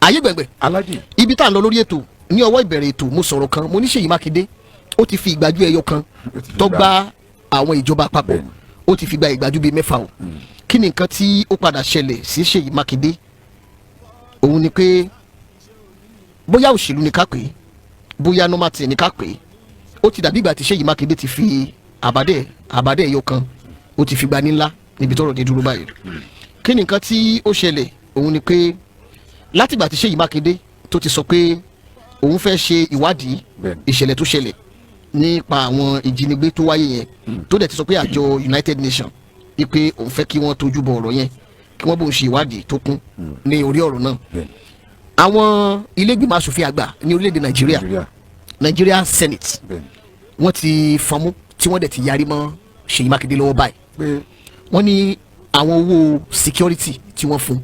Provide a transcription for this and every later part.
ayé gbẹ̀gbẹ̀ ibi tá à ń lọ lórí ètò ní ọwọ́ ìbẹ̀rẹ̀ ètò mo sọ̀rọ̀ kan mo ní Ṣèyí Mákindé ó ti fi ìgbájú ẹyọ kan tó gba àwọn ìjọba àpapọ̀ ó ti fi gba ìgbájú bíi 6 o kí ni nǹkan tí ó padà ṣẹlẹ̀ sí Ṣèyí Mákindé òun ni pé bóyá òṣèlú ni ká pè é bóyá nọ́màtì ni ká pè é ó ti dàbí ìgbà tí Ṣèyí Mákindé ti fi àbádẹ́ ẹyọ kan ó ti fi gba ní ńlá níbi tọ́rọ̀ dé dúró báyìí kí ni nǹkan tí ó ṣẹlẹ̀ òun ni pé látìgbà tí Ṣèyí Mákindé tó ti sọ pé òun fẹ́ ṣe ìwádìí ìṣẹ̀lẹ̀ tó ṣẹlẹ̀ nípa àwọn ìjínigbé tó wáyé yẹn tó dẹ̀ ti sọ pé àjọ United Nations wípé òun fẹ́ kí wọ́n tójú bọ ọ̀rọ̀ yẹn kí wọ́n bóun ṣe ìwádìí tó kún ní orí ọ̀rọ̀ náà àwọn ilé-ìgbìmọ̀ asòfin àgbà ní orílẹ̀-èdè Nigeria Senate wọ́n ti fọnmú tí wọ́n dẹ̀ ti yarí mọ́ Ṣèyí Mákindé lọ́wọ́ báyìí wọ́n ní àwọn owó security tí wọ́n fún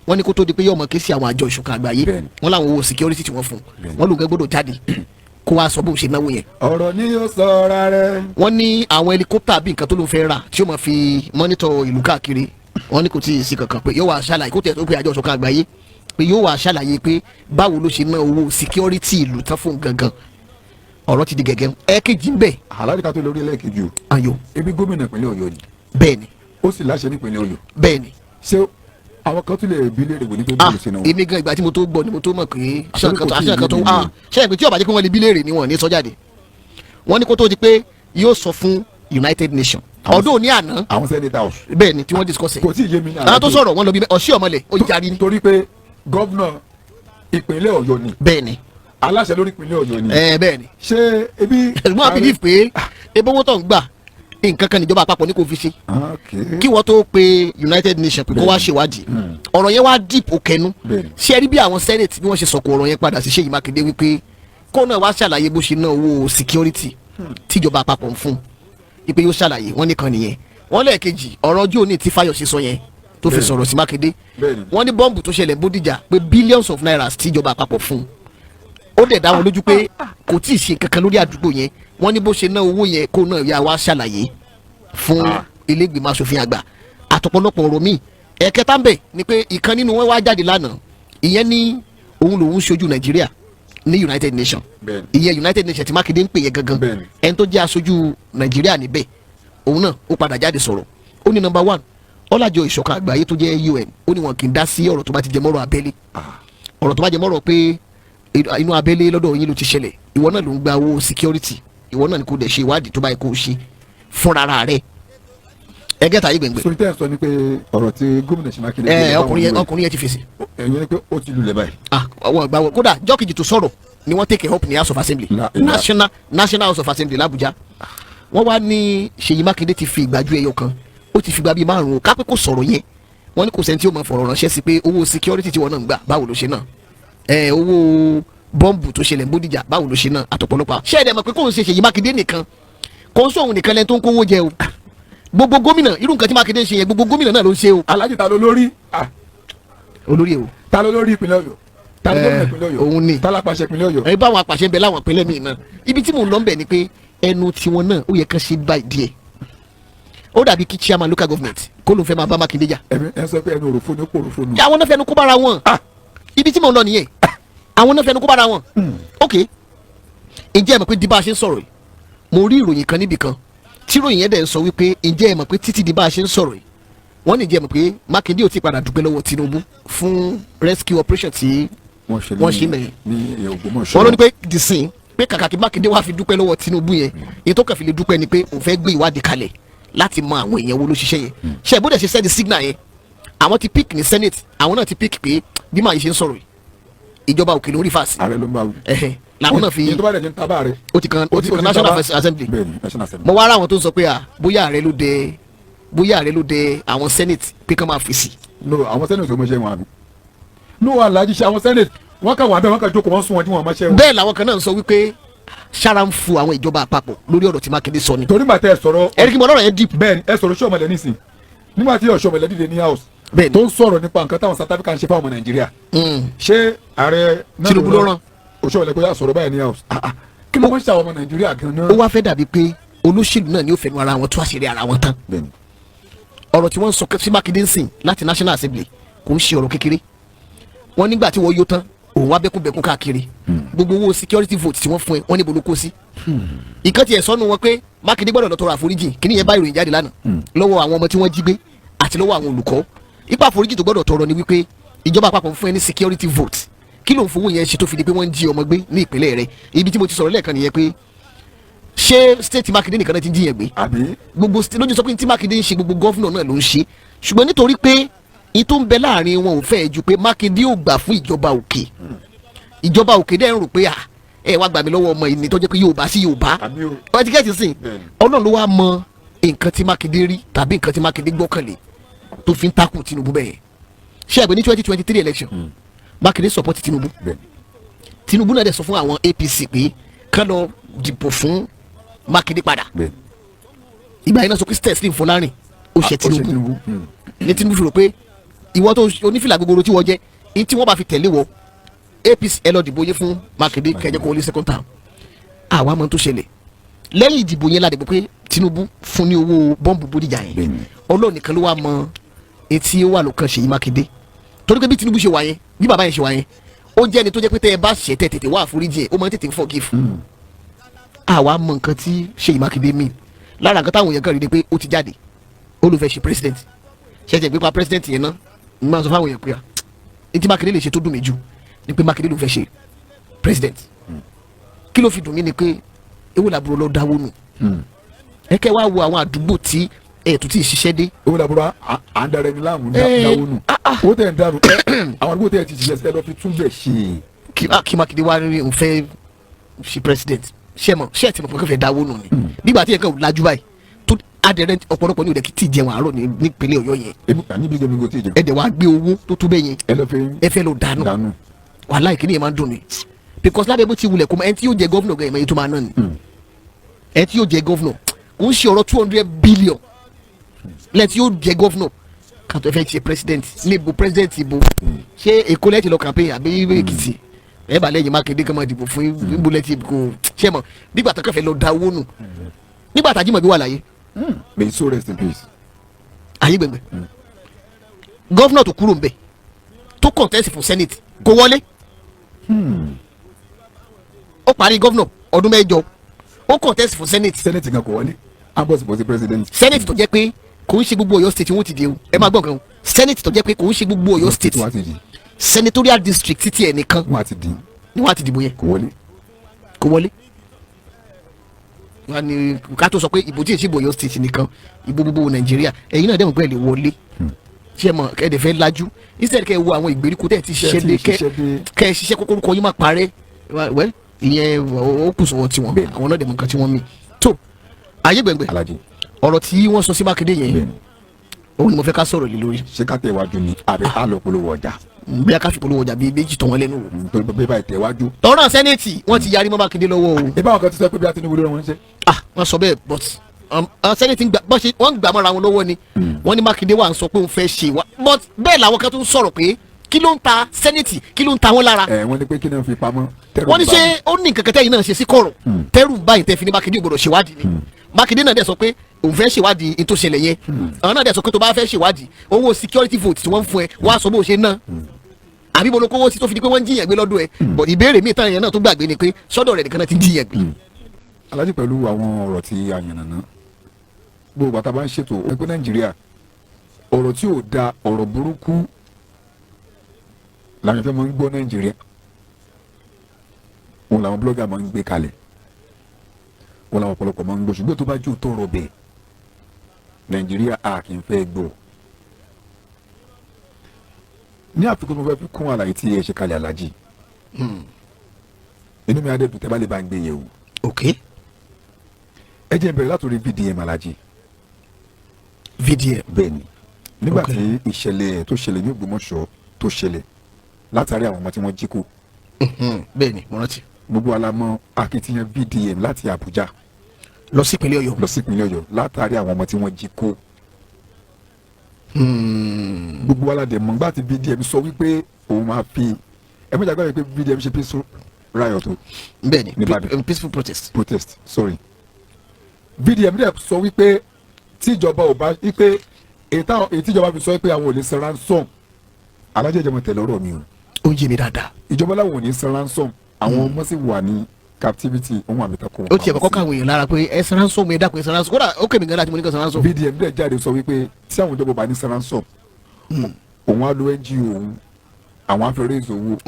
wọ́n ní kó tó di pé yóò mọ̀ ké sí àwọn àjọ ìṣọ̀kan àgbáyé wọ́n láwọn owó security tí wọ́n fún wọ́n ló gbọ́dọ̀ jáde kó wá sọ bó ṣe náwó yẹn. ọ̀rọ̀ ni yóò sọ ra rẹ̀. wọ́n ní àwọn helicopter bí nǹkan tó ló fẹ́ rà tí ó máa fi monitor ìlú káàkiri wọ́n ní kò tí ì sí kankan pé yóò wá ṣàlàyé kó tẹ̀ tó pé àjọ ìṣọ̀kan àgbáyé pé yóò wá ṣàlàyé pé báwo ló ṣe ná owó security ìlú tán fún gangan ọ̀rọ̀ ti di gẹ̀gẹ́ ẹ̀ẹ́kejì ń bẹ̀. alárìíká tó lórí ẹlẹ́ẹ̀kejì o. ayo. ebi gómìnà ìpínlẹ̀ Ọ̀yọ́ ni. bẹ́ẹ̀ni. ó sì láṣẹ nípínlẹ̀ Ọ̀yọ́. bẹ́ẹ̀ni. ṣé àwọn kan tún lè bí léèrè wò ní pé bóyá ṣe náà. èmi gan ìgbà tí mo tó gbọ́ ni mo tó mọ̀ pé aṣáájú tó ṣe é pé tí ó bá jẹ́ pé wọ́n lè bí léèrè ni wọ́n ní sọ jáde wọ́n ní kó tó di pé yóò sọ fún United Nations ọdún òní àná. àwọn Senate House. bẹ́ẹ̀ni tí wọ́n discuss. kò tí ì yé mi ní àwọn tó sọ̀rọ̀ wọn lọ bí ọ̀sẹ̀ ọmọlẹ̀ ó yarí ni. torí pé gọ́vnà ìpínlẹ̀ Ọ̀yọ́ ni. bẹ́ẹ̀ni. aláṣẹ lórí ìpínlẹ̀ Ọ̀yọ́ ni. bẹ́ẹ̀ni. ṣé ebi. ẹ̀gbọ́n believe pé ebi owó tó ń gbà nǹkan kan níjọba àpapọ̀ ní kò fi ṣe kí wọ́n tó pe United Nations pé kó wá ṣèwádìí ọ̀rọ̀ yẹn wá deep òkẹ́nu ṣé ẹ rí bí àwọn Senate bí wọ́n ṣe sọ̀kò ọ̀rọ̀ yẹn padà sí Ṣèyí Mákindé wípé kó náà wá ṣàlàyé bó ṣe ná owó security tíjọba àpapọ̀ ń fún ipe yóò ṣàlàyé wọ́n nìkan nìyẹn wọ́n lẹ́ẹ̀kejì ọ̀rọ̀ ọjọ́ òní tí Fáyọ̀ṣe sọ yẹn tó fi sọ̀rọ̀ sí Mákindé wọ́n ní bọ́ǹbù tó ṣẹlẹ̀ Bódìjà pé billions of naira tíjọba àpapọ̀ fún ó dẹ̀ dá wọn lójú pé kò tí ì ṣe kankan lórí àdúgbò yẹn wọ́n ní bó ṣe ná owó yẹn kó náà yà wá ṣàlàyé fún ilé-ìgbìmọ̀ asòfin àgbà àtọ̀pọ̀lọpọ̀ ọ̀rọ̀ míì ẹ̀kẹta ń bẹ̀ ni pé ìkan nínú wọn wá jáde lánàá ìyẹn ní òun lòun ṣojú Nàìjíríà ní United Nations ìyẹn United Nations tí Mákindé ń pè yẹn gangan ẹni tó jẹ́ aṣojú Nàìjíríà níbẹ̀ òun náà ó padà jáde sọ̀rọ̀ ó ní number 1 ọlájọ ìṣọ̀kan àgbáyé tó jẹ́ UN ó ní wọn kì í dá sí ọ̀rọ̀ tó bá ti jẹ mọ́rọ̀ abẹ́lé ọ̀rọ̀ tó bá jẹ mọ́rọ̀ pé inú abẹ́lé lọ́dọ̀ yín ló ti ṣẹlẹ̀ ìwọ náà ló ń gba owó security ìwọ náà ni kò dẹ̀ ṣe ìwádìí tó bá yẹ kó o ṣe fúnra rẹ̀ ẹgẹ́ tàyé gbẹ̀ngbẹ̀. sori tẹ́ ẹ sọ ni pé ọ̀rọ̀ tí gómìnà Ṣèyí Mákindé. ọkùnrin yẹn ti fèsì. ẹ̀yin ni pé ó ti lulẹ̀ báyìí. àwọn ìgbà wo kódà jọ́kìjì tó sọ̀rọ̀ ni wọ́n take up ní House of Assembly National House of Assembly l'Abuja wọ́n wá ní Ṣèyí Mákindé ti fi ìgbájú ẹyọ kan ó ti fi gba bíi 5 kápẹ́ kó sọ̀rọ̀ yẹn wọ́n ní kò sẹ́ni tí ó máa fọ̀rọ̀ ránṣẹ́ sí pé owó security tí wọ́n náà ń gbà báwo ló ṣe náà owó bọ́ǹbù tó ṣẹlẹ̀ Bódìjà báwo ló ṣe náà àtọ̀pọ̀lọpọ̀ ṣé ẹ̀dẹ̀ mọ̀ pé kò ń ṣe Ṣèyí Mákindé nìkan kò ń sóhun nìkan lẹ́ni tó ń kówó jẹ o gbogbo gómìnà irú nǹkan tí Mákindé ń ṣe yẹn gbogbo gómìnà náà ló ń ṣe o. Alhaji ta ló lórí. olórí o. ta ló lórí ìpínlẹ̀ Ọ̀yọ́ ta ló gómìnà ìpínlẹ̀ Ọ̀yọ́ òun ni ta lápàṣẹ ìpínlẹ̀ Ọ̀yọ́. ẹ bá àwọn apàṣẹ ń bẹ láwọn ìpínlẹ̀ míì náà ibi tí mò ń lọ ń bẹ ni pé ẹnu tiwọn náà ó yẹ kán ṣe báyìí díẹ̀ ó dàbí kí chairman local government kó ló fẹ́ máa bá Mákindé jà. ẹ sọ pé ẹnu òròfó ni ó pò òròfó nù. àwọn náà fẹnu kó bára wọn ibi tí mò ń lọ nìyẹn àwọn náà fẹnu kó bára wọn ok ǹjẹ́ ẹ mọ̀ pé di bá a ṣe ń sọ̀rọ̀ yìí mo rí ìròyìn kan níbì kan tí ìròyìn yẹn dẹ̀ ń sọ wípé ǹjẹ́ ẹ mọ̀ pé títí di bá a ṣe ń sọ̀rọ̀ yìí wọ́n ní ǹjẹ́ ẹ mọ̀ pé Mákindé ò ti padà dúpẹ́ lọ́wọ́ Tinubu fún rescue operation tí wọ́n ṣe mẹ́rin wọ́n ló ní pé dìsín pé kàkà kí Mákindé wá fi dúpẹ́ lọ́wọ́ Tinubu yẹn èyí tó kàn fi lè dúpẹ́ ni pé òun fẹ́ gbé ìwádìí kalẹ̀ láti mọ àwọn èèyàn wo ló ṣiṣẹ́ yẹn ṣe ìbúdẹ̀ ṣe sẹ́ni signal yẹn àwọn ti pick ní Senate àwọn náà ti pick pé bí màá yìí ṣe ń sọ̀rọ̀ ìjọba òkè ló ń rí fàásì. ààrẹ ló ń bá wí. làwọn náà fi ìyẹn tó bá dẹ̀ ní tábà rẹ̀. ó ti kan National Assembly. mo wá ara àwọn tó ń sọ pé bóyá ààrẹ ló dẹ àwọn Senate pé kán máa fèsì. no àwọn Senate ò mọṣẹ́ wọn àbí. no Alhaji ṣe àwọn Senate wọ́n kà wà bẹ́ẹ̀ wọ́n kà jókòó wọ́n sún wọn tí wọ́n mọṣẹ́ wọn. bẹ́ẹ̀ làwọn kan náà ń sọ wípé sára ń fu àwọn ìjọba àpapọ̀ lórí ọ̀rọ̀ tí Mákindé sọ ni. torí bàtẹ́ ẹ sọ̀rọ̀. ẹ̀ríkì mọ̀ lọ́rọ̀ yẹn deep. bẹ́ẹ̀ni ẹ sọ̀rọ̀ Ṣómọlẹ̀ nísìn nígbà tí Ṣómọlẹ̀ dìde ní house tó ń sọ̀rọ̀ nípa nǹkan táwọn South Africa ń ṣe fáwọn ọmọ Nàìjíríà. ṣé ààrẹ Tinubu ló rán Ṣómọlẹ̀ kó yà sọ̀rọ̀ báyìí ní house. kí ló ń ṣe àwọn ọmọ Nàìjíríà gan-an. ó wá fẹ́ dàbí pé olóṣèlú náà ni ó fẹnu ara wọn tó àṣírí ara wọn tán. ọ̀rọ̀ tí wọ́n ń sọ sí Mákindé ń sìn láti National Assembly kò ń ṣe ọ̀rọ̀ kékeré wọ́n nígbà tí wọ́n yó tán òun wá bẹ́kúnbẹ́kún káàkiri gbogbo owó security vote tí wọ́n fún ẹ wọ́n níbo ló kó sí. ìkan tiẹ̀ sọ́nu wọn pé Mákindé gbọ́dọ̀ lọ tọrọ àforíjì kíní yẹn bá ìròyìn jáde lánàá lọ́wọ́ àwọn ọmọ tí wọ́n jí gbé àti lọ́wọ́ àwọn olùkọ́ ipa àforíjì tó gbọ́dọ̀ tọrọ ni wípé ìjọba àpapọ̀ fún ẹ ní security vote kí ló ń fowó yẹn ṣe tó fi di pé wọ́n ń jí ọmọ gbé ní ìpínlẹ̀ rẹ̀ ibi tí mo ti sọ̀rọ̀ lẹ́ẹ̀kan nìyẹn pé ṣé state Mákindé nìkan náà ti ń jíyàn gbé gbogbo lójú sọ pé tí Mákindé ń ṣe gbogbo gọ́fúnà náà ló ń ṣe ṣùgbọ́n nítorí pé ìtò ń bẹ láàrin wọn ò fẹ́ ju pé Mákindé ò gbà fún ìjọba òkè ìjọba òkè dẹ́ ń rò pé ẹ wá gbà mí lọ́wọ́ ọmọ ìní tó jẹ́ pé Yorùbá sí Yorùbá wọ́n ti kẹ́ẹ̀tì sìn Ọlọ́run ló wá mọ nǹkan tí Mákindé rí tàbí nǹkan tí Mákindé gbọ́kànlé tó fi ń takùn Tinubu bẹ́ẹ̀ ṣé àgbẹ̀ ní 2023 election Mákindé support Tinubu Tinubu náà dẹ̀ sọ fún àwọn APC pé kán lọ dìbò fún Mákindé padà ìgbà yẹn náà sọ pé Teslim Fọlárìn ó ṣe Tinubu ní Tinubu fi rò pé ìwọ tó onífìlà gbogbo tí wọ́n jẹ́ ní tí wọ́n bá fi tẹ̀lé wọ APC ẹ lọ dìbò yẹn fún Mákindé kẹjẹ kó wọlé second term àwa mọ tó ṣẹlẹ̀ lẹ́yìn ìdìbò yẹn ládìbò pé Tinubu fún ní owó bọ́ǹbù Bódìjà yẹn Ọlọ́run nìkan ló wá mọ etí ó wà lókàn Ṣèyí Mákindé torí pé bí Tinubu ṣe wà yẹn bí bàbá yẹn ṣe wà yẹn ó jẹ́ ẹni tó jẹ́ pé tẹ́ ẹ bá ṣẹ̀ tẹ́ tètè wá àforíjì ẹ̀ ó máa ń tètè forgive àwa mọ nǹkan tí Ṣèyí Mákindé mean lára nǹkan táwọn èèyàn kan rí ni pé ó ti jáde ó ló fẹ́ ṣe president ṣẹ̀ṣẹ̀ gbé pa president yẹn náà ń máa sọ fáwọn èèyàn pé ní tí Mákindé lè ṣe tó dùn mí jù ni pé Mákindé ló fẹ́ ṣe president kí ló fi dùn mí ni pé ewu làbúrò lọ dáwó nù ẹ kẹ́ wá wo àwọn àdúgbò tí ẹ̀ tó ti ṣiṣẹ́ dé. ewu làbúrò à ń darẹ̀ ní láàmú dáwó nù owó tẹ̀ ń darú àwọn àdúgbò tẹ̀ ti ṣiṣẹ́ lọ fi tún bẹ̀ ṣe. kí Mákindé wá rí òun fẹ́ ṣe president ṣé ẹ ti mọ̀ pé kò fẹ́ dáwó nù ni nígbà tí ẹ̀ kàn lajú báyìí tó adẹrẹ ọ̀pọ̀lọpọ̀ ní òde kí tí jẹun àárọ̀ nípínlẹ̀ Ọ̀yọ́ yẹn ẹdẹ wàá gbé owó tó tó bẹ́ẹ̀ yẹn ẹ fẹ́ lọ dànù wàhálà ìkíni yẹn máa ń dùn ni because lábẹ́ bó ti wulẹ̀ kó ẹni tí yóò jẹ gọ́fúnà gan ẹ̀mọ́ tó máa ná ni ẹni tí yóò jẹ gọ́fúnà kò ń ṣe ọ̀rọ̀ 200 billion lẹ́yìn tí yóò jẹ gọ́fúnà kàtó ẹ fẹ́ ṣe president níbo president ibo ṣé Èkó lẹ́tì lọ campaign àbí Èkìtì ẹ bá lẹ́yìn Mákindé kan máa dìbò fún ibo lẹ́tì kò ṣẹ́ mọ̀ nígbà tó kẹfẹ́ lọ da owó nù nígbà tá Ajímọ̀bí wà láyé. May so rest in peace. ayé gbẹ̀gbẹ̀ gọ́fúnà tó kúrò ń bẹ̀ tó contest fún senate kò wọlé ó parí gọ́fúnà ọdún mẹ́jọ ó contest fún senate. senate kan kò wọlé ambos bọ̀ sí president. senate tó jẹ́ pé kò ń ṣe gbogbo Ọ̀yọ́ state wọ́n ti di o ẹ máa gbọ́ nǹkan o senate tó jẹ́ pé kò ń ṣe gbogbo Ọ̀yọ́ state senatorial district títí ẹ̀ nìkan ni wọ́n á ti dìbò yẹn kò wọlé wọ́n ní ká tó sọ pé ìbò tí èsì ìbò Ọ̀yọ́ state nìkan ìbò gbogbo Nàìjíríà ẹ̀yin náà dẹ́mọ̀ pé ẹ lè wọlé ṣe mọ̀ kẹ́ẹ̀dẹ̀ fẹ́ lajú instead kẹ́ ẹ wo àwọn ìgbèríko tẹ́ ẹ ti ṣiṣẹ́ dé kẹ́ ẹ ṣiṣẹ́ kókórúkọ yín máa parẹ́ well ìyẹn ó kù sọ̀wọ́ tiwọn àwọn náà dẹ̀ mọ̀ nǹkan tí wọ́n mí tó ayé gbẹ̀ngbẹ̀ ọ̀rọ̀ tí wọ́n sọ sí Mákindé yẹn òun ni mo fẹ́ ká sọ̀rọ̀ lé lórí. ṣé ká tẹ̀ wájú ni àbí ká lọ polówó ọjà. bí a ká fi polówó ọjà bíi méjì tọ̀ wọ́n lẹ́nu wò. bí báyìí tẹ̀ wájú. tọ́rọ̀ sẹ́nẹ̀tì wọ́n ti yarí mọ́ Mákindé lọ́wọ́ o. ìbá àwọn kan ti sọ pé bí a Tinubu ló wọn ṣe. wọ́n sọ bẹ́ẹ̀ but sẹ́nẹ̀tì wọ́n gbà mọ́ra wọn lọ́wọ́ ni wọ́n ní Mákindé wà ń sọ pé òun fẹ́ ṣe wá but bẹ́ẹ̀ làwọn kan tún sọ̀rọ̀ pé kí ló ń ta sẹ́nẹ̀tì kí ló ń ta wọn lára. wọ́n ní pé kí náà fi pamọ́. wọ́n ní ṣé ó ní nǹkan kẹtẹ́ yìí náà ṣe sí kọ̀rọ̀ tẹ́rù báyìí tẹ́ fi ní Mákindé gbọ́dọ̀ ṣèwádìí ni Mákindé náà dẹ̀ sọ pé òun fẹ́ ṣèwádìí ní tó ṣẹlẹ̀ yẹn àwọn náà dẹ̀ sọ pé tó bá fẹ́ ṣèwádìí owó security vote tí wọ́n ń fún ẹ wá sọ bó ṣe ná àbí mo ló kówó sí tó fi di pé wọ́n ń jiyàn gbé lọ́dọ̀ ẹ but ìbéèrè mi tán yẹn náà tó gbàgbé ni pé sọ́dọ̀ rẹ̀ nìkan náà ti ń jiyàn gbé. Alhaji pẹ̀lú àwọn ọ̀rọ̀ tí a yànnàná gbogbo bàtà bá ń ṣètò ẹgbẹ́ Nàìjíríà ọ̀rọ̀ tí ò da ọ̀rọ̀ burúkú làwọn ìfẹ́ máa ń gbọ́ Nàìjíríà òun làwọn blogger máa ń gbé kalẹ̀ wọn làwọn ọ̀pọ̀lọpọ̀ máa ń gbọ́ ṣùgbọ́n tó bá jù tọrọ bẹ́ẹ̀ Nàìjíríà a kì í fẹ́ gbọ́. ní àfikún mo fẹ́ fi kún àlàyé tí ẹ ṣe kalẹ̀ Alhaji inú mi adé dùn tẹ́ bá lè bá ń gbé yẹ̀ wò. ok. ẹ jẹ́ bẹ̀rẹ̀ látòrí VDM Alhaji. VDM. bẹ́ẹ̀ni nígbà tí ìṣẹ̀lẹ̀ tó ṣẹlẹ̀ ní Ògbómọ̀ṣọ́ tó ṣẹlẹ̀ látàrí àwọn ọmọ tí wọ́n jí kó. bẹ́ẹ̀ni mo rántí. gbogbo alamọ akitiyan VDM láti Àbújá lọ sí ìpínlẹ̀ Ọ̀yọ́. lọ sí ìpínlẹ̀ Ọ̀yọ́ látàrí àwọn ọmọ tí wọ́n jí kó. gbogbo aládẹ mọ̀ nígbà tí VDM sọ wípé òun máa fi ẹ mọ̀ jàgbá yìí pé VDM ṣe peaceful riot o. bẹ́ẹ̀ni peaceful protest. Sorry. VDM dẹ̀ sọ wípé tíjọba ò bá wípé èyí tíjọba fi sọ pé àwọn ò lè san ransom alájẹ ìjọba tẹ́lẹ̀ ọ̀rọ̀ mi o. ó ń yé mi dáadáa. ìjọba láwọn ò ní san ransom àwọn ọmọ sì wà ní captivity ohun àmìtakò. ó tiẹ̀ kọ́kọ́ káwọn èèyàn lára pé ẹ san ransom ẹ dákun ẹ san ransom kódà ó kèmí gan láti mo ní kí ẹ san ransom. VDM dẹ̀ jáde sọ wípé tí àwọn ìjọba bá ní san ransom òun á lo NGO òun àwọn afẹ́rẹ́ ìṣòwò.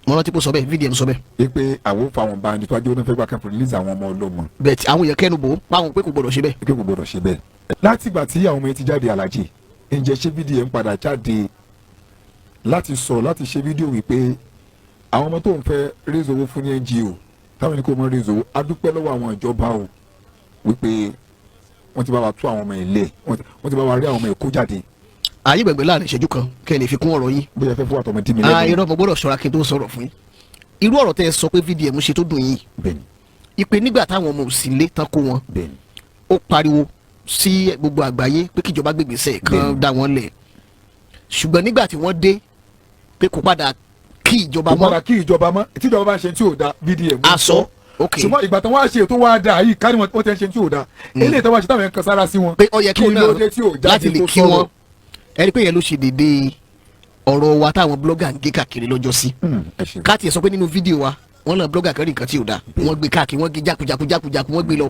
mo rántí kó sọ bẹ́ẹ̀ VDM sọ bẹ́ẹ̀. pé àwọn fáwọn bá ní tó ajé onífẹ́ gbà kẹ́kọ̀ọ́ release àwọn ọmọ ọlọ́mọ. bẹ́ẹ̀ tí àwọn èèyàn kẹ́nu bò ó páwọn pé kò gbọdọ̀ ṣe bẹ́ẹ̀. pé kò gbọdọ̀ ṣe bẹ́ẹ̀. láti ìgbà tí àwọn ọmọ yẹn ti jáde Alhaji ǹjẹ́ ṣé VDM padà jáde láti sọ láti ṣe fídíò wípé àwọn ọmọ tó ń fẹ́ raise owó fún ní NGO táwọn ní kò mọ raise owó adúpẹ́ lọ́wọ́ àwọn ìjọba o wípé wọ́n ti bá wa tú àwọn ọmọ ilé wọ́n ti bá wa rí àwọn ọmọ ẹ̀kọ́ jáde. ààyè gbẹ̀gbẹ̀ láàrin ìṣẹ́jú kan kẹ́ ẹ lè fi kún ọ̀rọ̀ yín. bóyá fẹ́ fún àtọmọ dí mi lẹ́nu. irọ́ mo gbọ́dọ̀ ṣọ́ra kí n tó sọ̀rọ̀ fún yín. irú ọ̀rọ̀ tẹ́ ẹ sọ pé VDM ṣe tó dùn yín. bẹ́ẹ̀ni. ìpè nígbà táwọn ọmọ òsì lé tán kó wọn. bẹ́ẹ̀ni. ó pariwo sí gbogbo àgbáyé pé kíjọba gbègbèsẹ̀ kan dá wọn lẹ̀. ṣùgbọ́n nígbà tí wọ́n dé pé kò padà kí ìjọba mọ́. kò padà kí ìjọba mọ́ tí ìjọba bá ń ṣe tí ò da VDM. aṣọ ok ṣùgbọ́n ìgbà tí wọ́n á ṣe ètò wa dà yìí kárí wọn ti ń ṣe tí ò da eléyìí tí wọ́n ṣe táwọn yẹn kan sára sí wọn. pé ó yẹ kí náà láti lè kí wọn ẹni pé yẹn ló ṣe dédé ọ̀rọ̀ wa táwọn blogger ń gé káàkiri lọ́jọ́ sí. káàtì ẹ̀ sọ pé nínú fídíò wa wọ́n lọ blogger kan rí nǹkan tí ò da wọ́n gbé káàkiri wọ́n gé jákujákujákujáku wọ́n gbé lọ.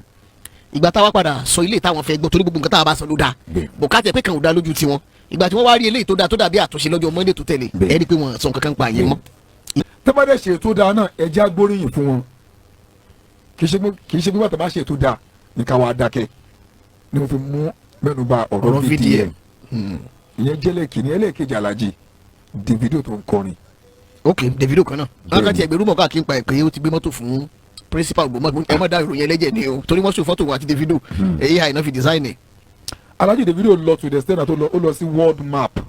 ìgbà táwa padà sọ ilé táwọn fẹ́ gbọ́ torí gbogbo nǹkan táwa bá sọ ló da bò káàtì ẹ̀ pé kan ò da lójú tiwọn ìgbà tí wọ́n wá rí eléyìí tó da tó dàbí àtúnṣe lọ́jọ́ Monday tó tẹ̀lé ẹ rí i pé wọ́n sọ nǹkan kan pa àyẹn mọ́. tẹ́bàdé ṣe ètò dáa náà ẹ jẹ́ agbóríyìn fún wọn kì í ṣe gbígbà tó bá ṣe ètò dáa ní ká wá dákẹ́ ni mo fi mú mẹ́nuba ọ̀rọ̀ VDM ìyẹn jẹ́lẹ̀ kìíní ẹlẹ́ẹ̀kejì Alhaji Davido tó ń kọrin. ok Davido kan náà wọn kàn ti ẹgbẹ̀rún mọ̀ káàkiri pa ẹ̀ pé ó ti gbé mọ́tò fún principal gbọmọ ẹ má dá ìròyìn ẹlẹ́jẹ̀ ni o torí wọ́n sọ fọ́tò wọn àti Davido èyí àìná fi design ẹ̀. Alhaji Davido lọ to the extent that ó lọ sí world map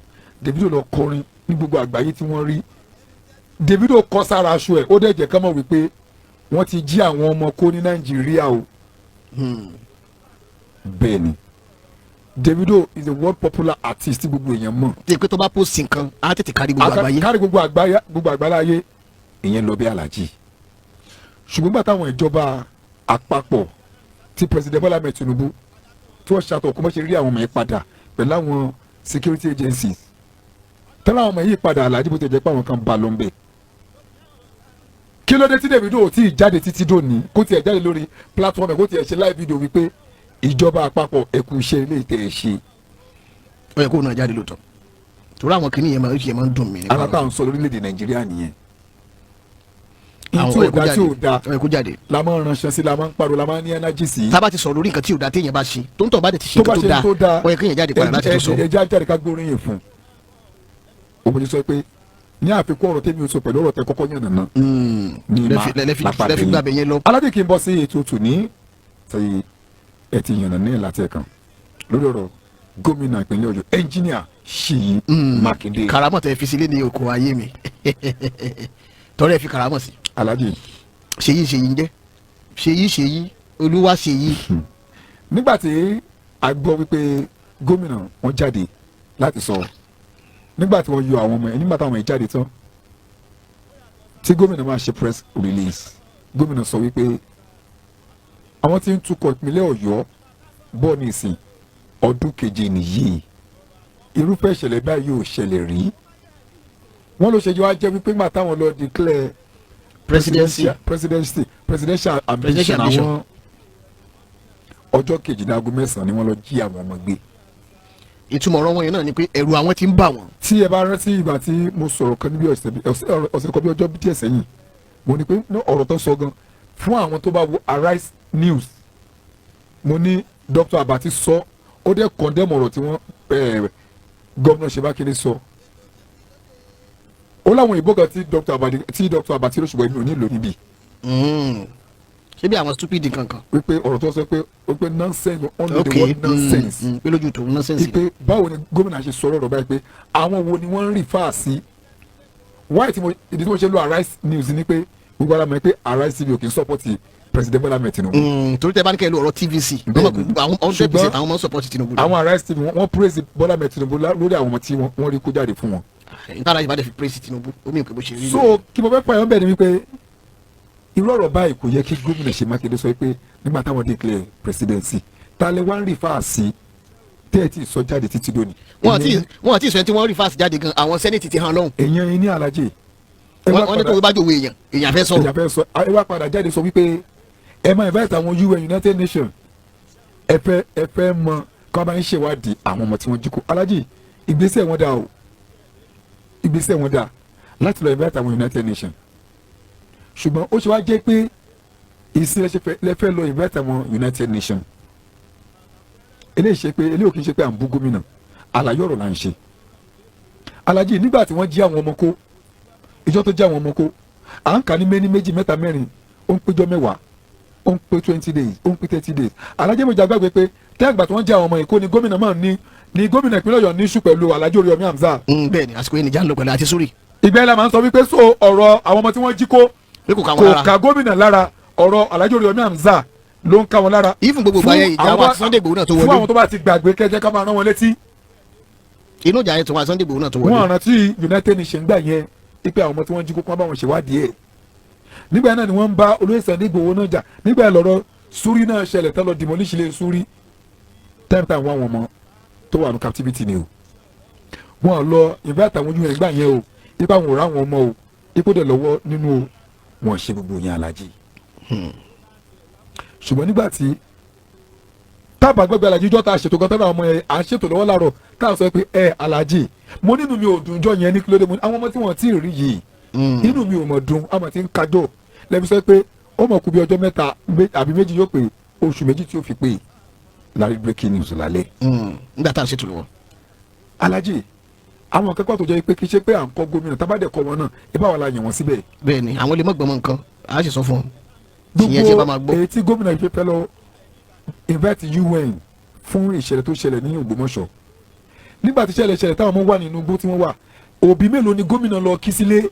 Davido lọ kọrin ní gbogbo àgbáyé tí wọ́n rí Davido kọ sára aṣọ ẹ̀ ó dẹ̀ jẹ́ ká mọ̀ wípé wọ́n ti jí àwọn ọmọ kó ní Nàìjíríà o. bẹ́ẹ̀ ni Davido is a world popular artist tí gbogbo èèyàn mọ̀. tí pé tó bá post nǹkan á tètè kárí gbogbo àgbáyé. kárí gbogbo àgbáyé ìyẹn lọ bí Alhaji. ṣùgbọ́n gbà táwọn ìjọba àpapọ̀ tí president Bola Ahmed Tinubu tí wọ́n ṣàtọ̀ kó mọ́ ṣe rí àwọn ọmọ yẹn padà pẹ̀lú àwọn security agencies tẹ́lẹ̀ àwọn ọmọ yìí padà Alhaji bó ti jẹ́ pé àwọn kan bá lọ ń bẹ̀. kí ló dé tí Davido ò tí ì jáde títí dòní kó tiẹ̀ jáde lórí platform ẹ̀ kó tiẹ̀ ṣe live video wípé ìjọba àpapọ̀ ẹ̀kú iṣẹ́ ilé ìtẹ̀ ẹ̀ ṣe. ó yẹ kó náà jáde lóòótọ́ torí àwọn kìnìún yẹn máa ń dùn mí. ara táwọn sọ lórílẹ̀‐èdè Nàìjíríà nìyẹn. tí ò da ó yẹ kó jáde. la máa ń ránṣẹ́ sí la máa ń pariwo la máa ń ní energy sí. tá a bá ti sọ̀rọ̀ lórí nǹkan tí ò da téèyàn bá ṣe tó ń tọ̀ bá ti ṣe nǹkan tó da ó yẹ kéèyàn jáde padà láti tó sọ. ẹ jáde ká gbóríyìn fún un òun ti sọ pé ní àfikún ọ̀rọ̀ tẹ́mi sọ pẹ̀lú ọ̀rọ̀ tẹ kọ́kọ́ yànnà náà. lẹ́fi gbàgbé yẹn lọ. aládé kì í bọ́ sí ètò tù ní ẹ ti yànnà ní ìlàtí ẹ̀kan lórí ọ̀rọ̀ gómìnà ìpínlẹ̀ Ọ̀yọ́ ẹnjíníà Ṣèyí Mákindé. karamọ tẹ fi sílé ní oko ayé mi tọrẹ fi karamọ sí. aládé. Ṣèyí ń jẹ́ Ṣèyí Olúwa Ṣèyí. nígbà tí a gbọ́ wípé gómìnà wọn jáde láti sọ nígbà tí wọ́n yọ àwọn ọmọ ẹ̀ nígbà táwọn ẹ̀ jáde tán tí gómìnà máa ṣe press release gómìnà sọ wípé àwọn tí ń tukọ̀ ìpínlẹ̀ Ọ̀yọ́ bọ̀ ní ìsìn ọdún keje nìyí irúfẹ́ ìṣẹ̀lẹ̀ báyìí ò ṣẹlẹ̀ rí wọ́n ló ṣe jẹ́ wá jẹ́ wípé nígbà táwọn lọ declare presidential ambition àwọn ọjọ́ kejìdínláàgó mẹ́sàn-án ni wọ́n lọ jí àwọn ọmọ gbé. ìtumọ̀ ọ̀rọ̀ wọn yẹn náà ni pé ẹ̀rù àwọn ti ń bà wọ́n. tí ẹ bá rántí ìgbà tí mo sọ̀rọ̀ kan níbi ọ̀sẹ̀ kan bí ọjọ́ díẹ̀ sẹ́yìn mo ní pé ọ̀rọ̀ tó sọ gan fún àwọn tó bá wo Arise News mo ní Dr. Abati sọ ó dẹ̀ condemn ọ̀rọ̀ tí wọ́n gómìnà Ṣèyí Mákindé sọ ó láwọn ìbò kan tí Dr. Abati ló ṣùgbọ́n èmi ò ní lò níbí. ṣé bí àwọn stupid kankan. wípé ọ̀rọ̀ tó sọ pé nonsense only the word nonsense. pé lójú tó nonsense. wípé báwo ni gómìnà ṣe sọ̀rọ̀ ọ̀rọ̀ báyìí pé àwọn wo ni wọ́n ń rí fáà sí. wáyé ìdí tí mo ṣe lo Arise News ni pé gbogbo ara mọ̀ pé Arise TV ò kì í sọ́pọ̀tì president Bola Ahmed Tinubu. torí tẹ bá ní kẹ́ ẹ lo ọ̀rọ̀ TVC àwọn 100% àwọn ọmọ support Tinubu. àwọn Arise TV wọ́n praise Bola Ahmed Tinubu lórí àwọn ọmọ tí wọ́n rí kó jáde fún wọn. nítorí àyè bá dẹ̀ fi praise Tinubu ó mìíràn pé bó ṣe rí. so kí mo fẹ́ fà yọ̀ bẹ́ẹ̀ ni wípé irú ọ̀rọ̀ báyìí kò yẹ kí gómìnà Ṣèyí Mákindé sọ pé nígbà táwọn declare presidency ta lè wá ń rí fáàsì tẹ́ẹ̀tì sọ jáde títí dóni. wọ́n àti ìsọ̀yẹ́ tí wọ́n rí fáàsì jáde gan àwọn sẹ́nẹ̀tì ti hàn lọ́hùn. èèyàn yín ní Alhaji wọ́n ní kò bá jòwó èèyàn fẹ́ sọ̀rọ̀. ẹ wá padà jáde sọ wípé ẹ máa invite àwọn UN United Nations ẹ fẹ́ mọ kí wọ́n bá ń ṣèwádìí àwọn ọmọ tí wọ́n jí kó. Alhaji ìgbésẹ̀ wọn dà o ìgbésẹ̀ wọn dà láti lọ invite àwọn United Nations ṣùgbọ́n ó ṣe wá jẹ́ pé ìsìn lẹ́fẹ́ lọ invite àwọn United Nations eléyìí ṣe pé eléyìí ò kì í ṣe pé à ń bú gómìnà àlàyé ọ̀rọ̀ là ń ṣe. Alhaji nígbà tí wọ́n jí àwọn ọmọ kó ìjọ tó jí àwọn ọmọ kó à ń kà ní méjì mẹ́ta mẹ́rin ó ń péjọ mẹ́wàá ó ń pé 20 days ó ń pé 30 days. Alhaji méjì àgbàgbé pé tẹ́gbà tí wọ́n jí àwọn ọmọ yìí kó ni gómìnà máa ní gómìnà ìpínlẹ̀ Ọ̀yọ́ ní ṣù pẹ̀lú Alhaji Oríyọmí Hamzat. bẹ́ẹ̀ ni àsìkò yìí nìjà ń lọ pẹ̀lú àti sórí. ìgbà yẹn la máa ń sọ wípé so ọ̀rọ̀ àwọn ọmọ tí wọ́n jí kó kò ka gómìnà lára ọ̀rọ̀ Alhaji Oríyọmí Hamzat ló ń ká wọn lára. ìfún gbogbo gbàyẹ ìjà wa Sunday Igboho náà tó wọlé. fún àwọn tó bá ti gbàgbé kẹjẹ ká máa rán wọn létí. inú ìjà yẹn tó wà Sunday Igboho náà tó wọlé. wọn rántí United Nations gbà yẹn ipe àwọn ọmọ tí wọ́n jí kó kó wọn bá wọn ṣèwádìí ẹ̀. nígbà náà ni wọ́n ń bá olóyè Sunday Igboho náà jà nígbà lọ́rọ̀ Suri náà ṣẹlẹ̀ tán lọ demolish ilé Suri time time wọn ọmọ tó wà ní captivity ni o. wọn lọ invite àwọn UN gbà yẹn o ipa wọn ò rá wọn ọmọ o ipò dẹ̀ lọ́wọ́ nínú o wọn ṣe gbogbo yẹn Alhaji. ṣùgbọ́n nígbà tí tábà gbẹ́gbẹ́ Alhaji jọ́ta àṣetò kan tẹ́lẹ̀ àwọn ọmọ yẹn à ń ṣètò lọ́wọ́ láàárọ̀ táà sọ pé Alhaji mo nínú mi ò dùn jọ yẹn ní kílódé mo ní àwọn ọmọ tí wọ́n ti rí yìí inú mi ò mọ̀ dùn àmọ́ tí ń kájọ lẹ́bi sọ pé ó mọ̀ kú bí ọjọ́ mẹ́ta àbí méjì yóò pé oṣù méjì tí ó fi pé lárí breaking news lálẹ́. nígbà tá a ṣètò lọ́wọ́. Alhaji àwọn akẹ́kọ̀ọ́ tó jẹ́ pé kì í ṣe pé à ń kọ́ gómìnà tábàdẹ̀ kọ́ wọn náà ibà wà la yàn wọ́n síbẹ̀. bẹ́ẹ̀ni àwọn lè mọ gbọmọ nǹkan a sì sọ fún wọn. gbogbo èyí tí gómìnà yìí fẹ́ lọ invite UN fún ìṣẹ̀lẹ̀ tó ṣẹlẹ̀ ní Ògbómọ̀ṣọ́ nígbà tí ṣẹlẹ̀ táwọn ọmọ wà nínú igbó tí wọ́n wà òbí mélòó ni gómìnà lọ kí sílé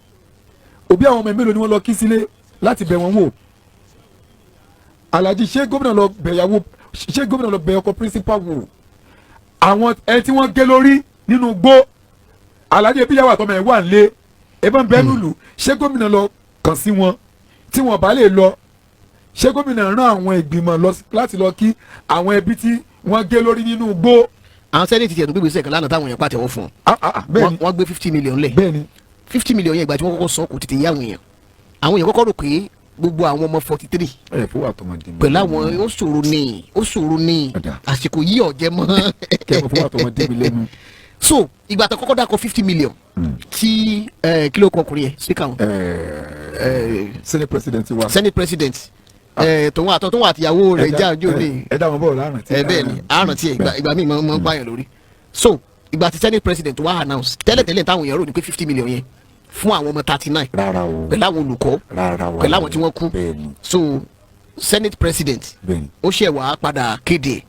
òbí àwọn ọmọ mélòó ni wọ́n lọ kí sílé láti bẹ̀ wọ́n wò. Alhaji ṣé gómìnà lọ bẹ̀ ọkọ principal wò àwọn ẹni tí wọ́n gé lórí nínú igbó Alhaji ebi yàwó àtọmọ ẹ wà nílé ẹ bá ń bẹ lùlù ṣé gómìnà lọ kàn sí wọn tí wọn bá lè lọ ṣé gómìnà rán àwọn ìgbìmọ̀ láti lọ kí àwọn ẹbí tí wọ́n gé lórí nínú igbó. àwọn sẹ́nẹ̀tì tiẹ̀ tó gbégbé sẹ́kàn lánàá táwọn èèyàn pàtẹ́wọ́ fún un wọ́n gbé 50 million lẹ̀ 50 million yẹn ìgbà tí wọ́n kọ́kọ́ sọ kò tètè yé àwọn èèyàn kọ́kọ́ rò pé gbogbo àwọn ọmọ 43 pẹ̀lú àwọn ó ṣòro ní àsìkò yí ọ̀jẹ̀ mọ́ so ìgbà tó kọ́kọ́ dákọ̀ 50 million tí kílò ọkùnrin yẹn speaker wọn. senate president tòun àtìyàwó rẹ̀ jáàjò ní. ẹ dá wọn bọ̀ láàrín tí. bẹ́ẹ̀ ni àrùn tí ìgbà míì máa ń báyàn lórí. so ìgbà tí senate president wá announce tẹ́lẹ̀tẹ́lẹ̀ táwọn èèyàn rò ní pé 50 million yẹn fún àwọn ọmọ 39 pẹ̀lú àwọn olùkọ́ pẹ̀lú àwọn tí wọ́n kú. so senate president ó ṣẹ̀ wá padà kéde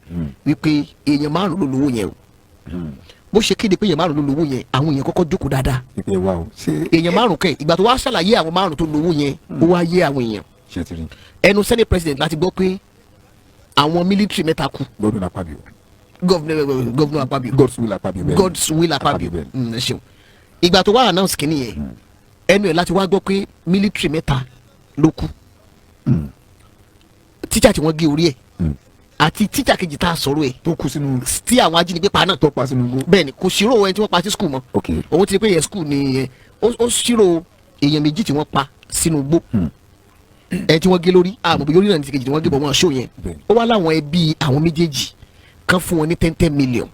wípé èèyàn márùn ló lówó yẹn o bó ṣe kéde pé èèyàn márùn ló lówó yẹn àwọn èèyàn kọ́kọ́ jókòó dáadáa èèyàn márùn kẹ ìgbà tó wá ṣàlàyé àwọn márùn tó lówó yẹn ó wá yé àwọn èèyàn ẹnu senate president láti gbọ́ pé àwọn military mẹ́ta kú. gómìnà Akpabio. gómìnà Akpabio. God's will Akpabio. ṣeun ìgbà tó wá announce kìíní yẹn ẹnu ẹ̀ láti wá gbọ́ pé military mẹ́ta ló kú tíjà tí wọ́n gé orí ẹ̀ àti tíjà kejì tá a sọ̀rọ̀ ẹ̀ tó kú sínú tí àwọn ajínigbé pa náà tó pa sínú igbó. bẹ́ẹ̀ni kò ṣírò ẹni tí wọ́n pa sí skul mọ́ òun ti pé yẹn skul ni ó ṣírò èèyàn méjì tí wọ́n pa sínú igbó ẹ tí wọ́n gé lórí àmọ́ bí orí náà ní ti kejì tí wọ́n gé bọ̀ wọ́n ṣó yẹn ó wá láwọn ẹbí àwọn méjèèjì kan fún wọn ní 10 million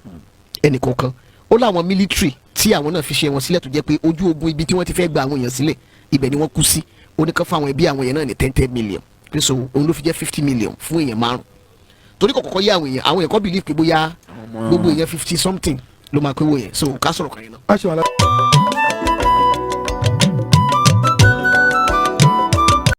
ẹnìkọ̀ọ̀kan ó láwọn military tí àwọn náà fi ṣe wọn sílẹ̀ tó jẹ́ pé ojú ogun ibi tí wọ́n ti fẹ́ gba àwọn èèyàn sílẹ̀ ibẹ̀ ni wọ́n kú sí ó ní kan fún àwọn ẹbí àwọn èèyàn náà ní 10 million pé so òun ló fi jẹ́ 50 million fún èèyàn márùn torí kọ̀kọ́kọ́ yé àwọn èèyàn kọ́ believe pé bóyá gbogbo èèyàn 50 something ló máa pé wò yẹn so ká sọ̀rọ̀ kan yẹn náà.